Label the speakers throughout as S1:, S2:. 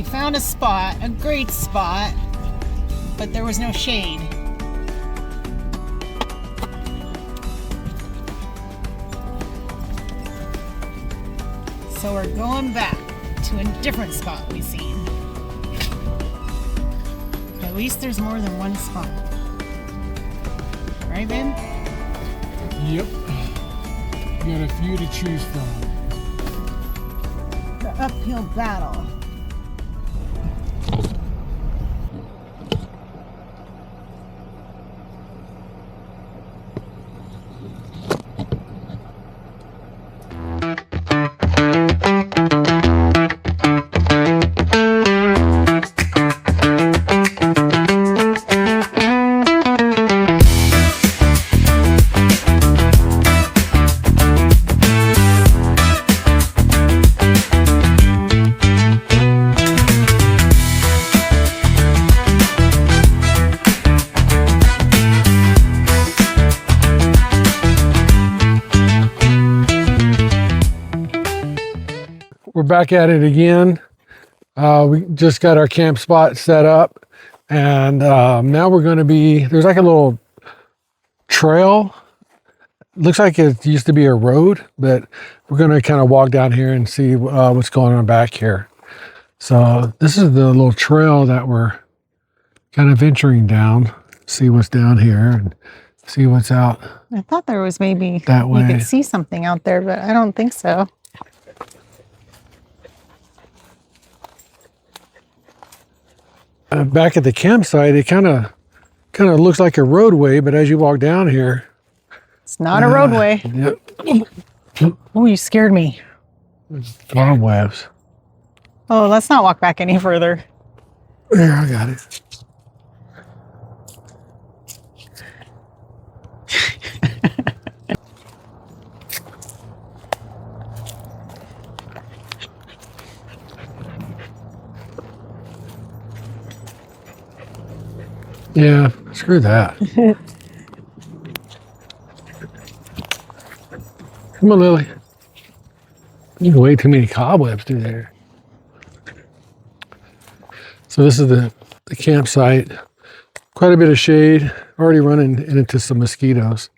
S1: found a spot, a great spot, but there was no shade. So we're going back to a different spot we've seen. At least there's more than one spot. Right, Ben?
S2: Yep. You got a few to choose from.
S1: The uphill battle.
S2: We're back at it again. We just got our camp spot set up, and now we're going to be, there's like a little trail. Looks like it used to be a road, but we're going to kind of walk down here and see what's going on back here. So this is the little trail that we're kind of venturing down, see what's down here and see what's out.
S1: I thought there was maybe
S2: that way.
S1: You could see something out there, but I don't think so.
S2: Back at the campsite, it kind of looks like a roadway, but as you walk down here,
S1: it's not a roadway.
S2: Yep.
S1: Oh, you scared me.
S2: Farm webs.
S1: Oh, let's not walk back any further.
S2: There, I got it. Yeah, screw that. Come on, Lily. You can way too many cobwebs through there. So this is the campsite. Quite a bit of shade. Already running into some mosquitoes.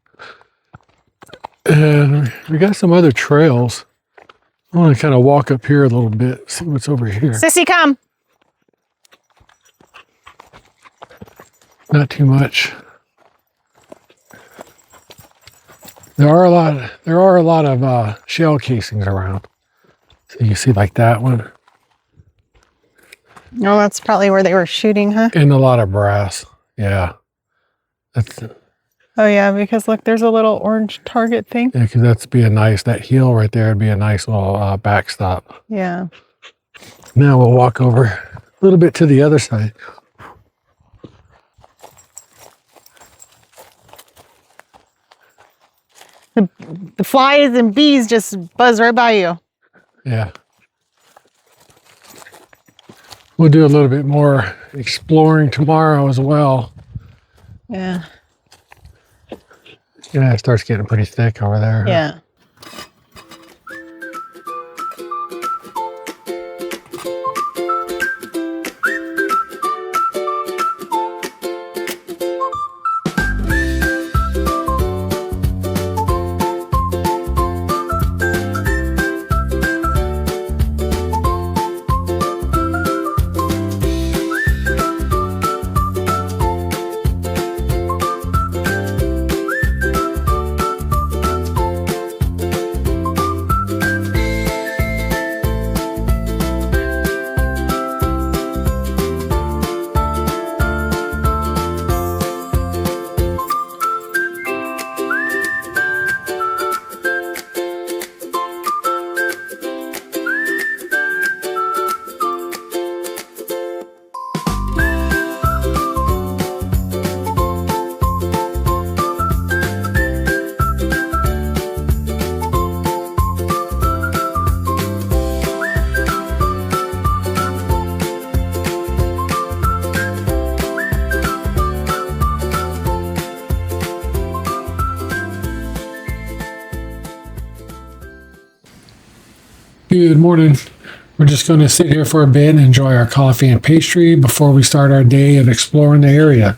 S2: And we got some other trails. I want to kind of walk up here a little bit, see what's over here.
S1: Sissy, come.
S2: Not too much. There are a lot of shell casings around. So you see like that one.
S1: Oh, that's probably where they were shooting, huh?
S2: And a lot of brass. Yeah. That's
S1: Oh yeah, because look, there's a little orange target thing.
S2: yeah, because that'd be a nice, that hill right there would be a nice little backstop.
S1: Yeah.
S2: Now we'll walk over a little bit to the other side.
S1: The flies and bees just buzz right by you.
S2: Yeah. We'll do a little bit more exploring tomorrow as well.
S1: Yeah.
S2: Yeah, it starts getting pretty thick over there.
S1: Yeah.
S2: Good morning. We're just going to sit here for a bit and enjoy our coffee and pastry before we start our day of exploring the area.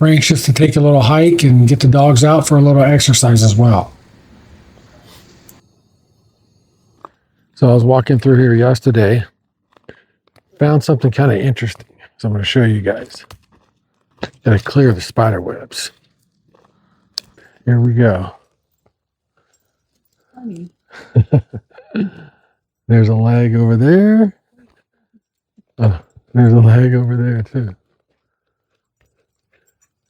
S2: We're anxious to take a little hike and get the dogs out for a little exercise as well. So I was walking through here yesterday, found something kind of interesting. So I'm going to show you guys. Got to clear the spider webs. Here we go.
S1: Funny.
S2: There's a leg over there. Oh, there's a leg over there too.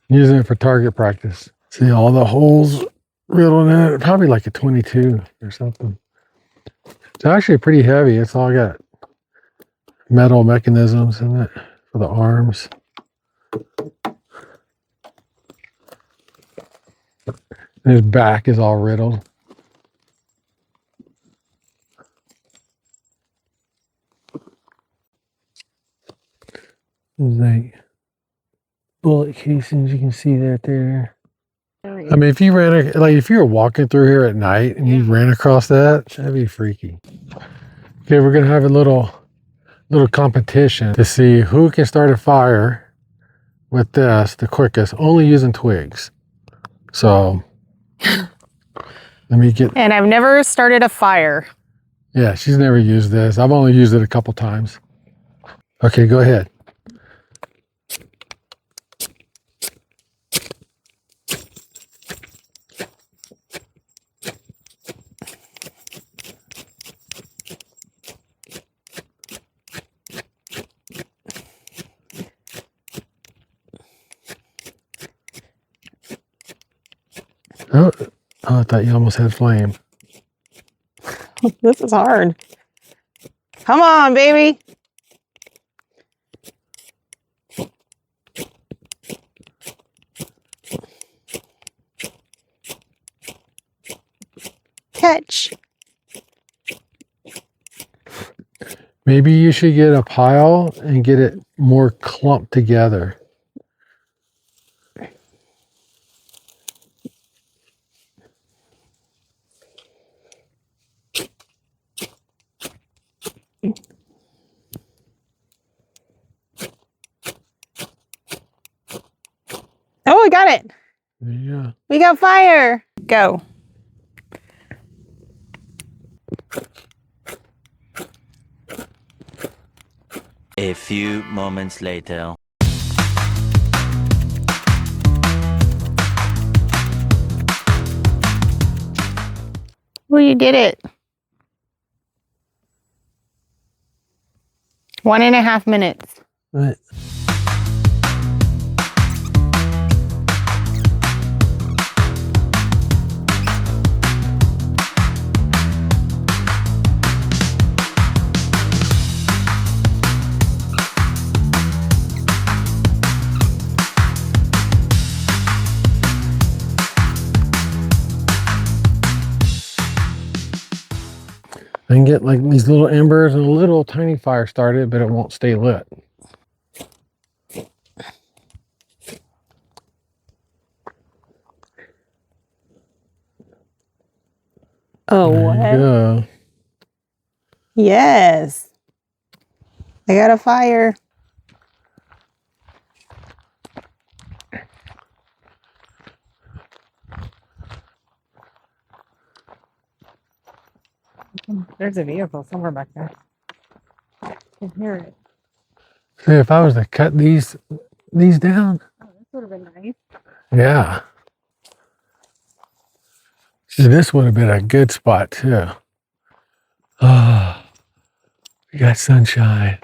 S2: Using it for target practice. See all the holes riddled in it. Probably like a 22 or something. It's actually pretty heavy. It's all got metal mechanisms in it for the arms. And his back is all riddled. There's like bullet casings you can see that there. I mean, if you if you were walking through here at night and you ran across that, that'd be freaky. Okay, we're gonna have a little competition to see who can start a fire with this the quickest, only using twigs. So let me get.
S1: And I've never started a fire.
S2: Yeah, she's never used this. I've only used it a couple times. Okay, go ahead. Oh, I thought you almost had flame.
S1: This is hard. Come on, baby. Catch.
S2: Maybe you should get a pile and get it more clumped together.
S1: Oh, I got it.
S2: Yeah.
S1: We got fire. Go.
S3: A few moments later.
S1: Well, you did it. 1.5 minutes.
S2: Right. I can get like these little embers and a little tiny fire started, but it won't stay lit.
S1: Oh,
S2: There you go.
S1: Yes. I got a fire. There's a vehicle somewhere back there. I can hear it.
S2: See, if I was to cut these down.
S1: Oh, this would have been nice.
S2: Yeah. See, this would have been a good spot too. Oh, we got sunshine.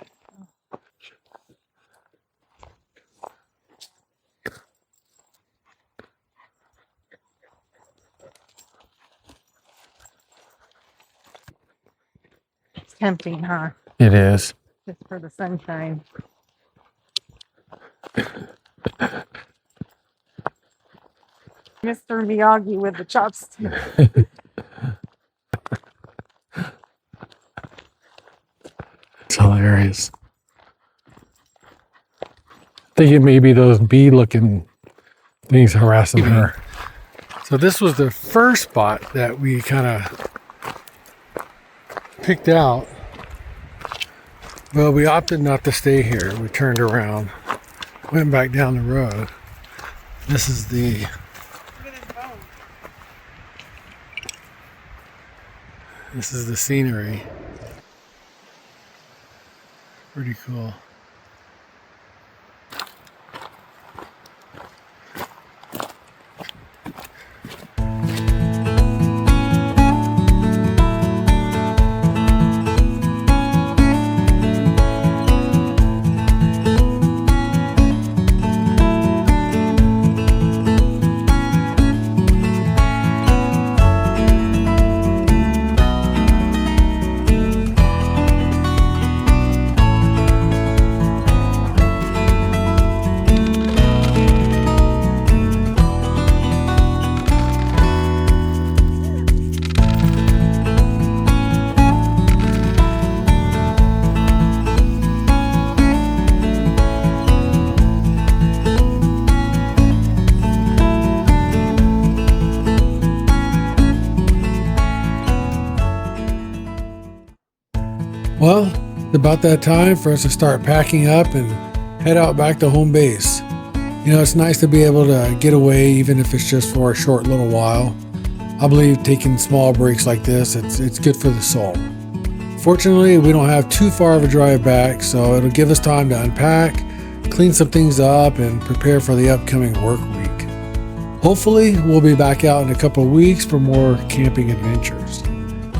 S1: It's tempting, huh?
S2: It is.
S1: Just for the sunshine. Mr. Miyagi with the chopstick.
S2: It's hilarious. I think it may be those bee-looking things harassing her. So this was the first spot that we kind of picked out Well, we opted not to stay here. We turned around, went back down the road. This is the
S1: Look at his bone.
S2: This is the scenery. Pretty cool. Well, it's about that time for us to start packing up and head out back to home base. You know, it's nice to be able to get away, even if it's just for a short little while. I believe taking small breaks like this, it's good for the soul. Fortunately, we don't have too far of a drive back, so it'll give us time to unpack, clean some things up, and prepare for the upcoming work week. Hopefully, we'll be back out in a couple of weeks for more camping adventures.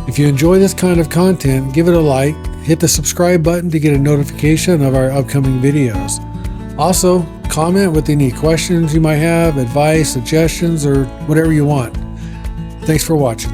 S2: If you enjoy this kind of content, give it a like, hit the subscribe button to get a notification of our upcoming videos. Also, comment with any questions you might have, advice, suggestions, or whatever you want. Thanks for watching.